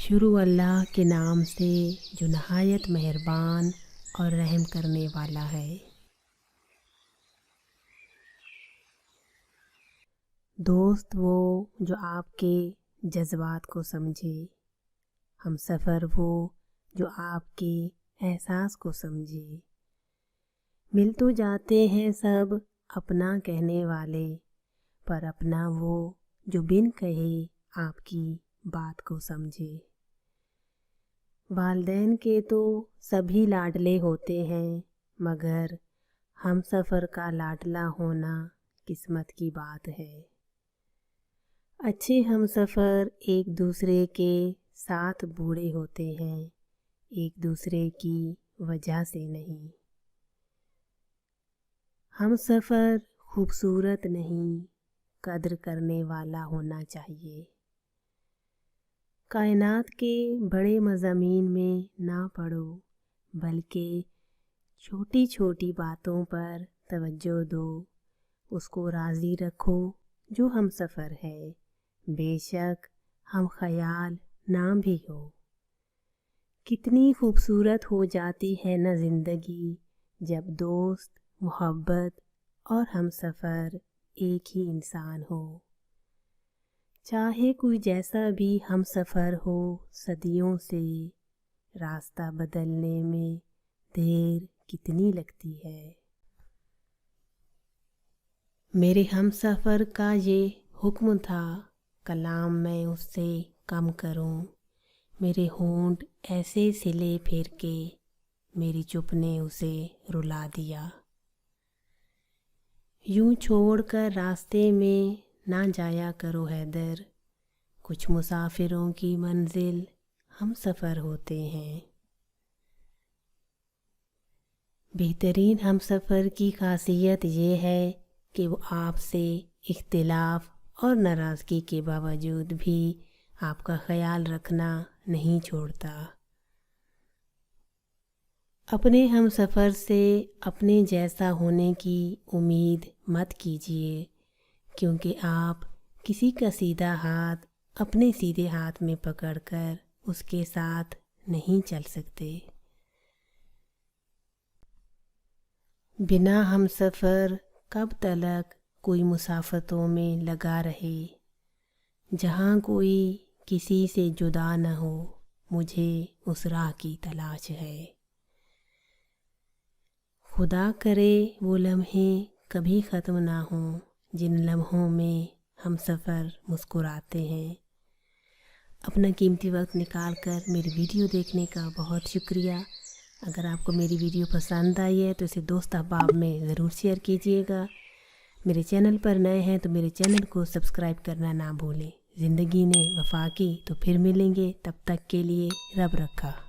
شروع اللہ کے نام سے جو نہایت مہربان اور رحم کرنے والا ہے۔ دوست وہ جو آپ کے جذبات کو سمجھے، ہم سفر وہ جو آپ کے احساس کو سمجھے۔ مل تو جاتے ہیں سب اپنا کہنے والے، پر اپنا وہ جو بن کہے آپ کی بات کو سمجھے۔ والدین کے تو سبھی لاڈلے ہوتے ہیں، مگر ہم سفر کا لاڈلا ہونا قسمت کی بات ہے۔ اچھے ہم سفر ایک دوسرے کے ساتھ بوڑھے ہوتے ہیں، ایک دوسرے کی وجہ سے نہیں۔ ہم سفر خوبصورت نہیں، قدر کرنے والا ہونا چاہیے۔ کائنات کے بڑے مضامین میں نہ پڑھو، بلکہ چھوٹی چھوٹی باتوں پر توجہ دو۔ اس کو راضی رکھو جو ہم سفر ہے، بے شک ہم خیال نہ بھی ہو۔ کتنی خوبصورت ہو جاتی ہے نہ زندگی جب دوست، محبت اور ہم سفر ایک ہی انسان ہو۔ چاہے کوئی جیسا بھی ہم سفر ہو، صدیوں سے راستہ بدلنے میں دیر کتنی لگتی ہے۔ میرے ہم سفر کا یہ حکم تھا، کلام میں اس سے کم کروں۔ میرے ہونٹ ایسے سلے پھر کے، میری چپ نے اسے رلا دیا۔ یوں چھوڑ کر راستے میں نہ جایا کرو حیدر، کچھ مسافروں کی منزل ہم سفر ہوتے ہیں۔ بہترین ہم سفر کی خاصیت یہ ہے کہ وہ آپ سے اختلاف اور ناراضگی کے باوجود بھی آپ کا خیال رکھنا نہیں چھوڑتا۔ اپنے ہم سفر سے اپنے جیسا ہونے کی امید مت کیجیے، کیونکہ آپ کسی کا سیدھا ہاتھ اپنے سیدھے ہاتھ میں پکڑ کر اس کے ساتھ نہیں چل سکتے۔ بنا ہم سفر کب تلک کوئی مسافتوں میں لگا رہے، جہاں کوئی کسی سے جدا نہ ہو، مجھے اس راہ کی تلاش ہے۔ خدا کرے وہ لمحے کبھی ختم نہ ہوں جن لمحوں میں ہم سفر مسکراتے ہیں۔ اپنا قیمتی وقت نکال کر میری ویڈیو دیکھنے کا بہت شکریہ۔ اگر آپ کو میری ویڈیو پسند آئی ہے تو اسے دوست احباب میں ضرور شیئر کیجیے گا۔ میرے چینل پر نئے ہیں تو میرے چینل کو سبسکرائب کرنا نہ بھولیں۔ زندگی نے وفا کی تو پھر ملیں گے، تب تک کے لیے رب رکھا۔